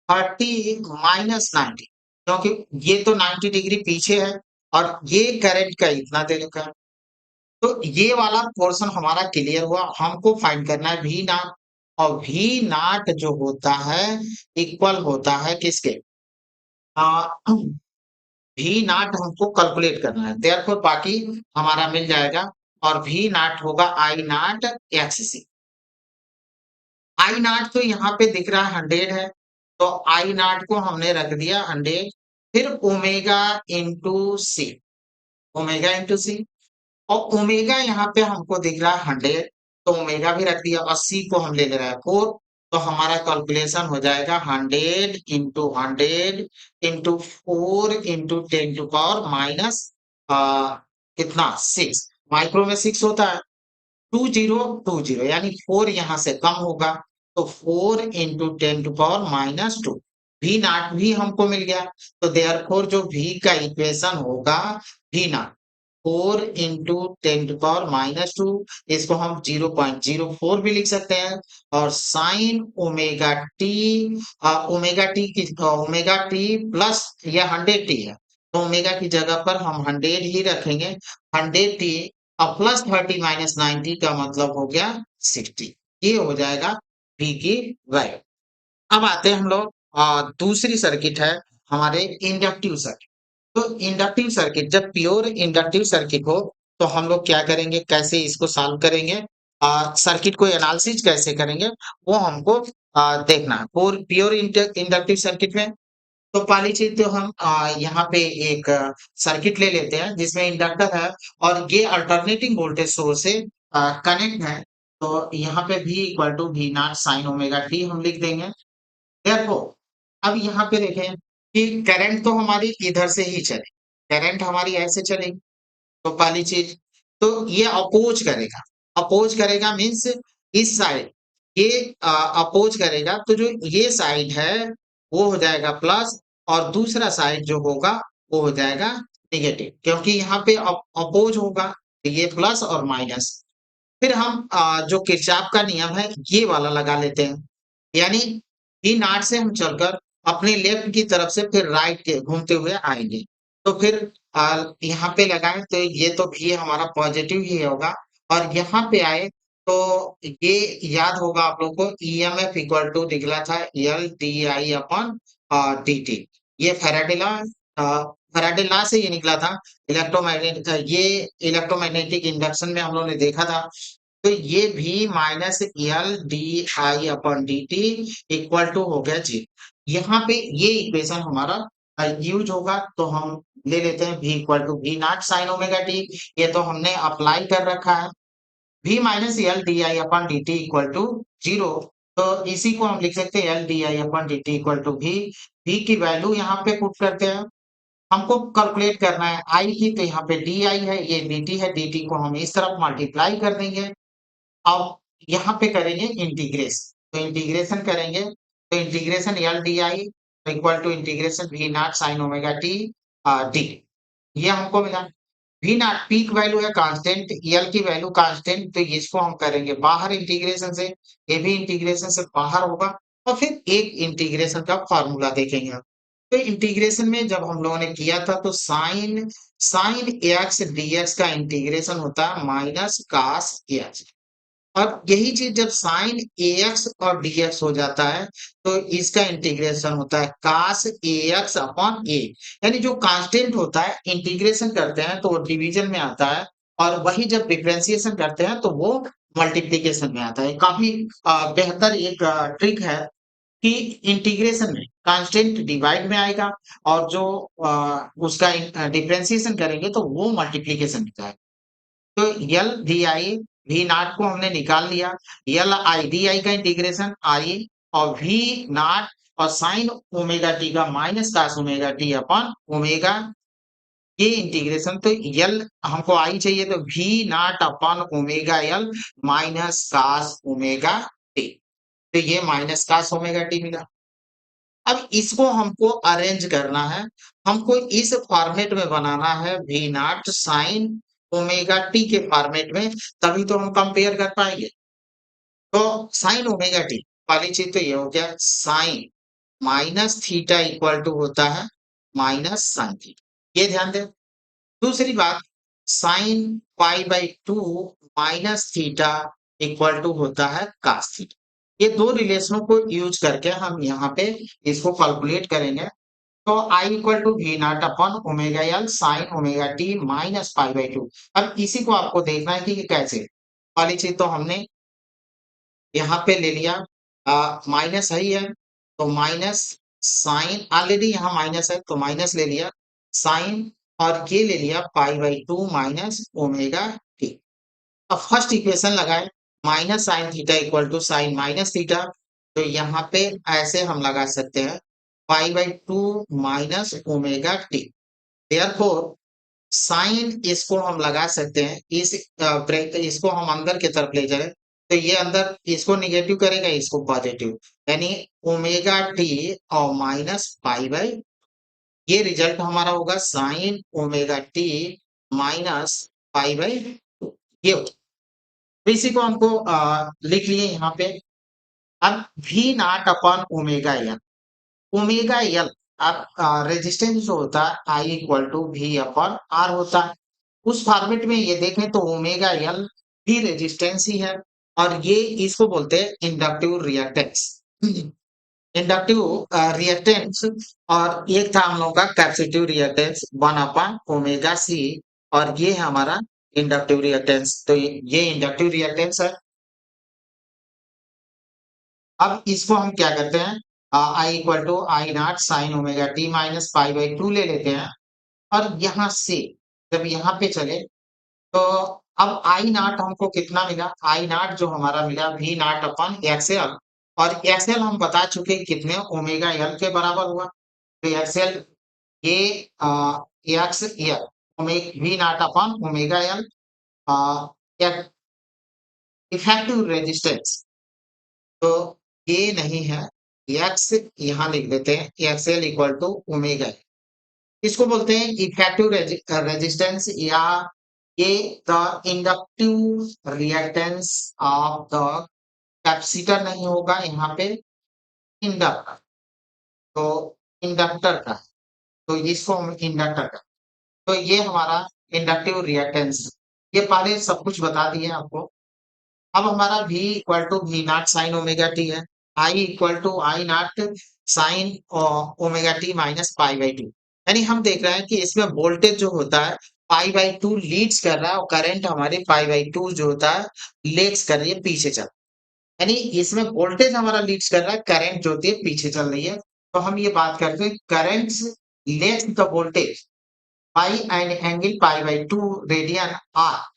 30 माइनस 90, क्योंकि ये तो 90 डिग्री पीछे है और ये करंट का इतना दे रखा है। तो ये वाला पोर्शन हमारा क्लियर हुआ। हमको फाइंड करना है वी नॉट, और वी नॉट जो होता है इक्वल होता है किसके, वी नॉट हमको कैलकुलेट करना है, देयरफॉर बाकी हमारा मिल जाएगा। और वी नॉट होगा I naught X C. I naught तो यहाँ पे दिख रहा है 100 है, तो आई नॉट को हमने रख दिया 100। फिर ओमेगा इंटू सी, ओमेगा इंटू सी, और ओमेगा यहाँ पे हमको दिख रहा है 100, तो ओमेगा भी रख दिया, और सी को हम ले ले रहे हैं 4। तो हमारा कैलकुलेशन हो जाएगा 100 into 4 into 10 to power minus कितना 6, माइक्रो में 6 होता है, 2020, यानी 4 यहाँ से कम होगा, तो 4 into 10 to power minus 2, V naught भी हमको मिल गया। तो देयरफॉर जो वी का इक्वेशन होगा V naught 4 into 10 to power minus 2, इसको हम 0.04 भी लिख सकते हैं। और साइन ओमेगा टी प्लस ये 100 टी है, तो ओमेगा की जगह पर हम 100 ही रखेंगे, 100 टी और प्लस 30 माइनस 90 का मतलब हो गया 60। ये हो जाएगा V की वैल्यू। अब आते हैं हम लोग दूसरी सर्किट है हमारे इंडक्टिव सर्किट। तो इंडक्टिव सर्किट जब प्योर इंडक्टिव सर्किट हो तो हम लोग क्या करेंगे, कैसे इसको सॉल्व करेंगे, सर्किट को एनालिसिस कैसे करेंगे, वो हमको देखना है। प्योर इंडक्टिव सर्किट में तो पहली चीज़ तो हम यहाँ पे एक सर्किट ले लेते हैं जिसमें इंडक्टर है और ये अल्टरनेटिंग वोल्टेज सोर्स से कनेक्ट है। तो यहाँ पे V equal to V naught sine omega T हम लिख देंगे। देयरफॉर अब यहाँ पे देखें कि करंट तो हमारी इधर से ही चले, करंट हमारी ऐसे चलेगी। तो पहली चीज तो ये अपोज करेगा मीन्स इस साइड ये अपोज करेगा तो जो ये साइड है वो हो जाएगा प्लस और दूसरा साइड जो होगा वो हो जाएगा नेगेटिव क्योंकि यहाँ पे अपोज होगा तो ये प्लस और माइनस। फिर हम जो किरचॉफ का नियम है ये वाला लगा लेते हैं यानी डी नॉट से हम चलकर अपने लेफ्ट की तरफ से फिर राइट के घूमते हुए आएंगे। तो फिर यहाँ पे लगाएं तो ये तो भी हमारा पॉजिटिव ही होगा और यहाँ पे आए तो ये याद होगा आप लोग को ईएमएफ इक्वल टू निकला था L D I upon D T. ये फैराडे लॉ से ये निकला था। ये इलेक्ट्रोमैग्नेटिक इंडक्शन में हम लोगों ने देखा था। तो ये भी minus L D I upon D T equal to हो गया जी। यहाँ पे ये इक्वेशन हमारा यूज होगा तो हम ले लेते हैं v equal to V naught sine omega T. ये तो हमने अप्लाई कर रखा है v minus L D I upon D T equal to zero. तो इसी को हम लिख सकते हैं L D I upon D T equal to v की वैल्यू यहाँ पे पुट करते हैं। हमको कैलकुलेट करना है i की तो यहाँ पे डी आई है ये dt है dt को हम इस तरफ मल्टीप्लाई कर देंगे। अब यहाँ पे करेंगे इंटीग्रेशन तो इंटीग्रेशन करेंगे तो integration L D I equal to integration V naught sine omega T D ये हमको मिला। वी नॉट पीक वैल्यू है कांस्टेंट एल की वैल्यू कांस्टेंट तो इसको हम करेंगे बाहर इंटीग्रेशन से ये भी इंटीग्रेशन से बाहर होगा और फिर एक इंटीग्रेशन का फॉर्मूला देखेंगे हम। तो इंटीग्रेशन में जब हम लोगों ने किया था तो साइन साइन एक्स डीएक्स का इंटीग्रेशन होता है माइनस कास एक्स और यही चीज जब साइन AX और DX हो जाता है तो इसका इंटीग्रेशन होता है कास AX अपॉन A। यानी जो कांस्टेंट होता है इंटीग्रेशन करते हैं तो वो डिवीजन में आता है और वही जब डिफरेंशिएशन करते हैं तो वो मल्टीप्लिकेशन में आता है। काफी बेहतर एक ट्रिक है कि इंटीग्रेशन में कांस्टेंट डिवाइड में आएगा और जो उसका डिफरेंशिएशन करेंगे तो वो मल्टीप्लिकेशन में जाएगा। तो L D I V naught को हमने निकाल लिया एल आई डी आई का इंटीग्रेशन आई और वी नॉट और साइन ओमेगा टी का minus cos omega T upon omega ये इंटीग्रेशन तो एल हमको आई चाहिए तो V naught upon omega L minus cos omega T. तो ये माइनस कास ओमेगा टी मिला। अब इसको हमको अरेंज करना है हमको इस फॉर्मेट में बनाना है V naught sine omega T के फॉर्मेट में तभी तो हम कंपेयर कर पाएंगे। तो साइन ओमेगा टी पहली चीज तो ये हो गया sine minus theta equal to होता है माइनस साइन थीटा ये ध्यान दें। दूसरी बात sine pi by two minus theta equal to होता है कास थीटा। ये दो रिलेशनों को यूज करके हम यहाँ पे इसको कैलकुलेट करेंगे। तो I equal to V naught upon omega L sine omega T minus pi by two. अब इसी को आपको देखना है कि ये कैसे। पहली चीज तो हमने यहाँ पे ले लिया माइनस है ही है तो माइनस साइन ऑलरेडी यहाँ माइनस है तो माइनस ले लिया साइन और ये ले लिया pi by two minus omega T. अब फर्स्ट इक्वेशन लगाए minus sine theta equal to sine minus theta. तो यहाँ पे ऐसे हम लगा सकते हैं pi by two minus omega T. Therefore sine इसको हम लगा सकते हैं इस ब्रेक इसको हम अंदर की तरफ ले जाए तो ये अंदर इसको निगेटिव करेगा इसको पॉजिटिव यानी ओमेगा टी और माइनस पाई बाई ये रिजल्ट हमारा होगा sign omega T minus pi by ये तो इसी को हमको लिख लिए यहाँ पे। अब V naught upon omega L अब रेजिस्टेंस जो होता है I equal to V upon R होता है। उस फॉर्मेट में ये देखें तो ओमेगा एल भी रेजिस्टेंस ही है और ये इसको बोलते हैं इंडक्टिव रिएक्टेंस। इंडक्टिव रिएक्टेंस और एक था हम लोग का capacitive reactance one upon omega C और ये है हमारा इंडक्टिव रिएक्टेंस। तो ये इंडक्टिव रिएक्टेंस है। अब इसको हम क्या करते हैं I equal to I naught sine omega T minus pi by 2 ले लेते हैं और यहाँ से जब यहाँ पे चले तो अब आई नॉट हमको कितना मिला? आई नॉट जो हमारा मिला वी नॉट अपॉन एक्सएल और एक्सएल हम बता चुके कितने ओमेगा एल के बराबर हुआ। तो एक्सएल ये x L V naught upon omega L effective resistance तो ये नहीं है एक्स यहाँ लिख देते हैं एक्सएल इक्वल टू ओमेगा इसको बोलते हैं इफेक्टिव रेजिस्टेंस या ये the inductive reactance of the capacitor नहीं होगा यहाँ पे इंडक्टर तो इंडक्टर का तो इसको हम इंडक्टर का तो ये हमारा इंडक्टिव रिएक्टेंस ये पहले सब कुछ बता दिए आपको। अब हमारा V equal to V naught sine omega t है I equal to I naught sine omega T minus pi by two यानी हम देख रहे हैं कि इसमें वोल्टेज जो होता है पाई बाई टू लीड्स कर रहा है और करंट हमारे पाई बाई टू जो होता है लेग्स कर रही है पीछे चल यानी इसमें वोल्टेज हमारा लीड्स कर रहा है करंट जो होती है पीछे चल रही है तो हम ये बात करते हैं current leads the voltage by an angle pi by two radian are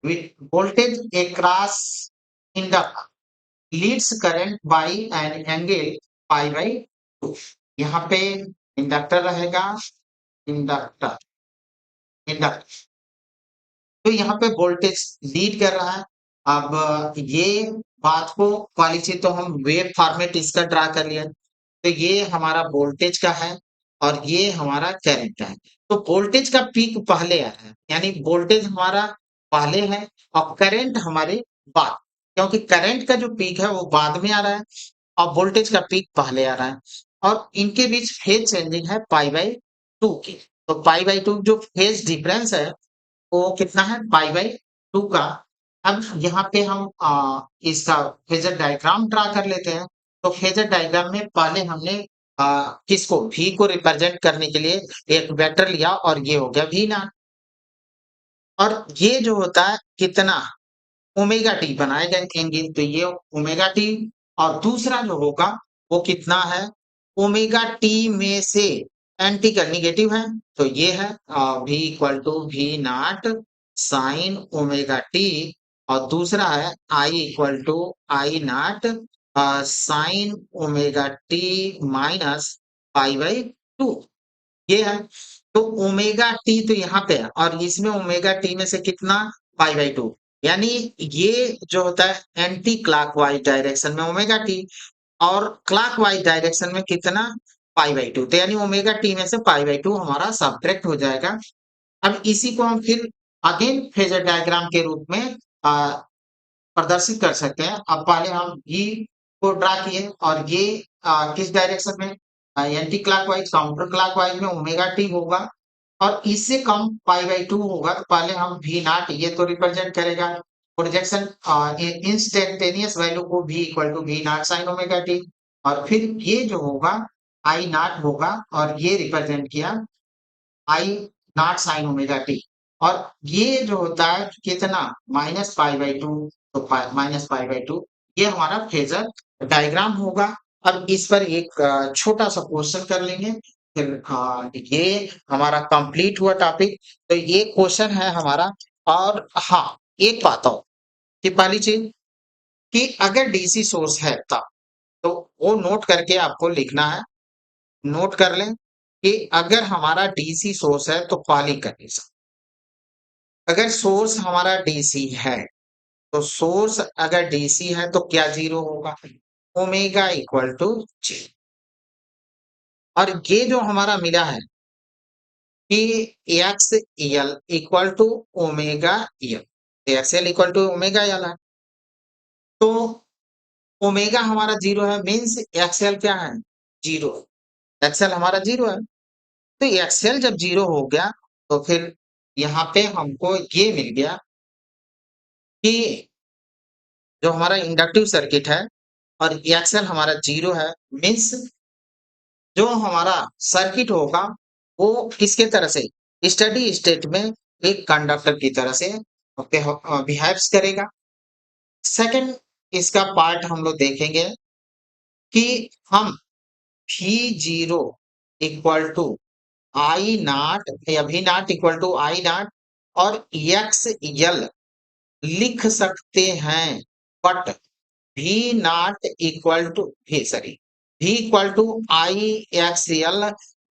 with voltage across inductor leads current by an angle pi by 2 यहाँ पे इंडक्टर रहेगा इंडक्टर इंडक्टर तो यहाँ पे वोल्टेज लीड कर रहा है अब ये बात को वाली चीज तो हम वेव फॉर्मेट इसका ड्रा कर लिया तो ये हमारा वोल्टेज का है और ये हमारा करंट का है तो वोल्टेज का पीक पहले आ रहा है यानी वोल्टेज हमारा पहले है और करंट हमारे बाद क्योंकि करंट का जो पीक है वो बाद में आ रहा है और वोल्टेज का पीक पहले आ रहा है और इनके बीच फेज चेंजिंग है पाई बाई टू की तो पाई बाई टू जो फेज डिफरेंस है वो कितना है पाई बाई टू का अब यहाँ पे हम इसका फेजर डायग्राम ड्रा कर लेते हैं तो फेजर डायग्राम में पहले हमने किसको v को रिप्रेजेंट करने के लिए एक वेक्टर लिया और ये हो गया v नॉट और ये जो होता है कितना ओमेगा टी बनाएगा एंगल तो ये ओमेगा टी और दूसरा जो होगा वो कितना है ओमेगा टी में से एंटी का निगेटिव है तो ये है v equal to V naught sine omega T और दूसरा है I equal to I naught sine omega T minus pi by two ये है तो ओमेगा टी तो यहाँ पे है और इसमें ओमेगा टी में से कितना पाई बाई टू यानी ये जो होता है एंटी क्लॉकवाइज डायरेक्शन में ओमेगा टी और क्लॉकवाइज डायरेक्शन में कितना पाई बाई टू तो यानी ओमेगा टी में से पाई बाई टू हमारा सब्ट्रैक्ट हो जाएगा अब इसी को हम फिर अगेन फेजर डायग्राम के रूप में प्रदर्शित कर सकते हैं अब पहले हम ई को ड्रा किए और ये किस डायरेक्शन में एंटी क्लॉकवाइज काउंटर क्लॉकवाइज में ओमेगा टी होगा और इससे कम पाई बाई टू होगा तो पहले हम वी नॉट ये तो रिप्रेजेंट करेगा प्रोजेक्शन इंस्टेंटेनियस वैल्यू को v equal to V naught sine omega T और फिर ये जो होगा आई नॉट होगा और ये रिप्रेजेंट किया आई नॉट साइन ओमेगा टी और ये जो होता है कितना माइनस पाई बाई टू तो माइनस पाई बाई टू ये हमारा फेजर डायग्राम होगा अब इस पर एक छोटा सा क्वेश्चन कर लेंगे फिर ये हमारा कंप्लीट हुआ टॉपिक तो ये क्वेश्चन है हमारा और हाँ एक बात और कि पहली चीज कि अगर डीसी सोर्स है तब तो वो नोट करके आपको लिखना है नोट कर लें कि अगर हमारा डीसी सोर्स है तो पहली कंडीशन अगर सोर्स हमारा डीसी है तो सोर्स अगर डीसी है तो क्या जीरो होगा ओमेगा इक्वल टू जीरो और ये जो हमारा मिला है कि X L equal to omega L X L equal to omega L है तो ओमेगा हमारा जीरो है मीन्स एक्सएल क्या है जीरो एक्सएल हमारा जीरो है तो एक्सएल जब जीरो हो गया तो फिर यहाँ पे हमको ये मिल गया कि जो हमारा इंडक्टिव सर्किट है और एक्सएल हमारा जीरो है मीन्स जो हमारा सर्किट होगा वो किसके तरह से स्टडी स्टेट में एक कंडक्टर की तरह से बिहेव्स करेगा सेकंड इसका पार्ट हम लोग देखेंगे कि हम V0 equal to I naught या V naught equal to I naught और एक्स यल लिख सकते हैं, but V naught equal to V equal to I X L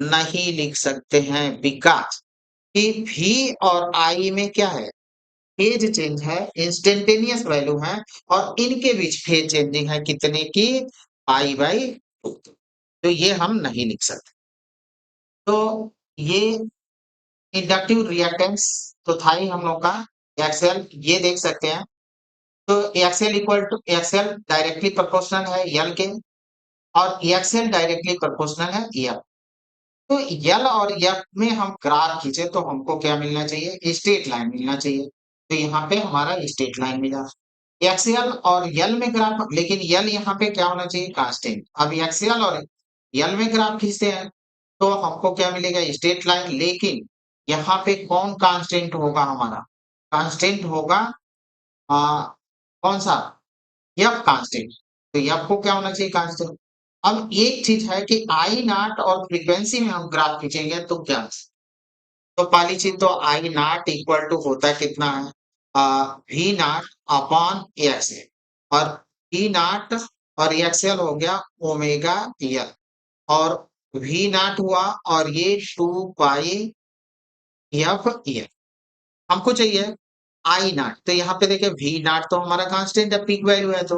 नहीं लिख सकते हैं, बिकॉज कि V और I में क्या है, फेज चेंज है, इंस्टेंटेनियस वैल्यू है और इनके बीच फेज चेंजिंग है कितने की, पाई बाई 2। तो ये हम नहीं लिख सकते। तो ये इंडक्टिव रिएक्टेंस तो था ही हम लोग का। एक्सएल ये देख सकते हैं, तो X L equal to X L directly proportional है यल के और एक्सएल डायरेक्टली प्रोपोर्शनल है यल। तो यल और एफ में हम ग्राफ खींचे तो हमको क्या मिलना चाहिए, स्ट्रेट लाइन मिलना चाहिए। तो यहाँ पे हमारा स्ट्रेट लाइन मिला। एक्सएल और यल में ग्राफ, लेकिन यल यहाँ पे क्या होना चाहिए, कांस्टेंट। अब एक्सएल और यल में ग्राफ खींचते हैं तो हमको क्या मिलेगा, स्ट्रेट लाइन। लेकिन यहाँ पे कौन कांस्टेंट होगा, हमारा कांस्टेंट होगा आ, कौन सा, एफ कांस्टेंट। तो एफ को क्या होना चाहिए, कांस्टेंट। अब एक चीज है कि आई नॉट और फ्रीक्वेंसी में हम ग्राफ खींचेंगे तो क्या, तो पहली चीज तो आई नॉट इक्वल टू होता है कितना है, वी नॉट अपॉन एक्सएल, और वी नॉट और एक्सएल हो गया ओमेगा एल, और वी नॉट हुआ और ये 2 पाई एफ एल। हमको चाहिए आई नॉट, तो यहाँ पे देखिए वी नॉट तो हमारा कांस्टेंट है, पीक वैल्यू है, तो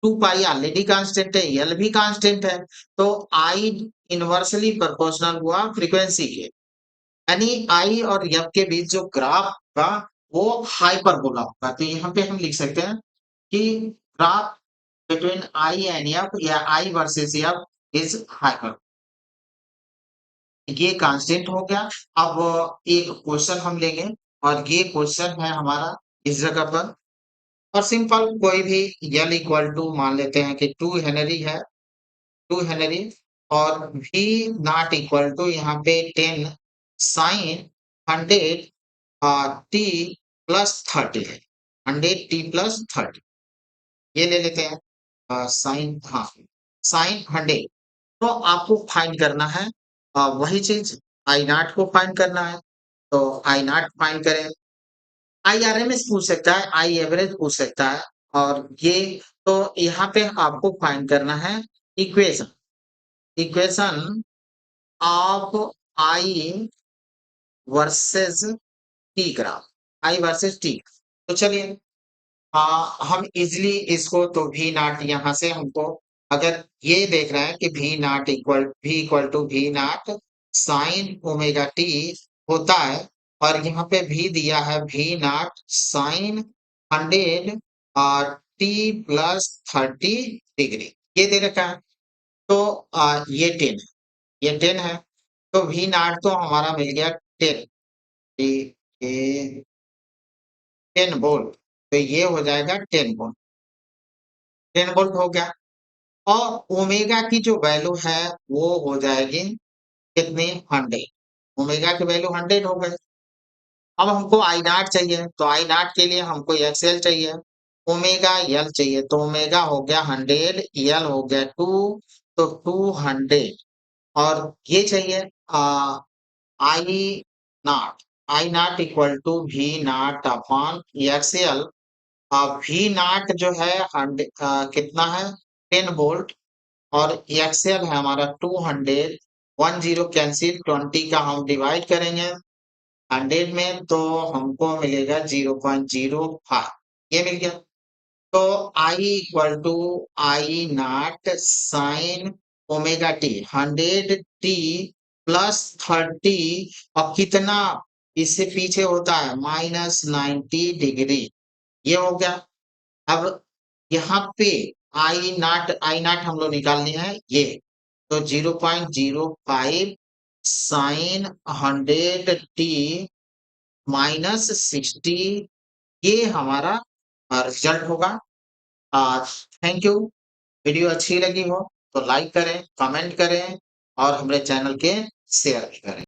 2 पाई ऑलरेडी कांस्टेंट है, एल भी कांस्टेंट है, तो आई इनवर्सली प्रोपोर्शनल हुआ फ्रीक्वेंसी के, यानी आई और एफ के बीच जो ग्राफ होगा वो हाइपरबोला होगा। तो यहाँ पे हम लिख सकते हैं कि graph between I and F या I versus F is hyper. ये कांस्टेंट हो गया। अब एक क्वेश्चन हम लेंगे और ये क्वेश्चन है हमारा इस जगह पर, और सिंपल कोई भी यल इक्वल टू मान लेते हैं कि 2 हेनरी है, 2 हेनरी, और वी नॉट इक्वल टू यहाँ पे 10 साइन 100 टी प्लस 30 है, 100 टी प्लस 30, ये ले लेते हैं साइन, हाँ साइन 100। तो आपको फाइंड करना है वही चीज, आई नॉट को फाइंड करना है। तो आई नॉट फाइंड करें, आई आरएमएस पूछ सकता है, आई एवरेज पूछ सकता है, और ये तो यहाँ पे आपको फाइंड करना है equation, equation of I versus T graph, I versus T. तो चलिए हम इजिली इसको, तो वी नॉट यहाँ से हमको, अगर ये देख रहे हैं कि V equal to V naught sine omega T होता है, और यहाँ पे भी दिया है वी नॉट साइन 100 और टी प्लस 30 डिग्री, ये दे रखा है। तो ये 10 है, ये 10 है, तो वी नॉट तो हमारा मिल गया 10, 10 वोल्ट। तो ये हो जाएगा 10 वोल्ट, 10 वोल्ट हो गया। और ओमेगा की जो वैल्यू है वो हो जाएगी कितनी, 100। ओमेगा की वैल्यू 100 हो गई। अब हमको आई नॉट चाहिए, तो आई नॉट के लिए हमको एक्सएल चाहिए, ओमेगा एल चाहिए, तो ओमेगा हो गया 100, एल हो गया 2, तो 200, और ये चाहिए I naught, I naught equal to V naught upon X L. V naught जो है 100 कितना है, 10 वोल्ट, और एक्सएल है हमारा 200, 10 कैंसिल, 20 का हम डिवाइड करेंगे 100 में तो हमको मिलेगा 0.05, ये मिल गया। तो I equal to I naught sine omega t 100 t plus 30, और कितना इससे पीछे होता है, -90 डिग्री, ये हो गया। अब यहाँ पे आई नॉट हम लोग निकालनी है ये, तो 0.05 साइन 100 टी -60, ये हमारा रिजल्ट होगा। Thank you. वीडियो अच्छी लगी हो तो लाइक करें, कमेंट करें और हमारे चैनल के शेयर भी करें।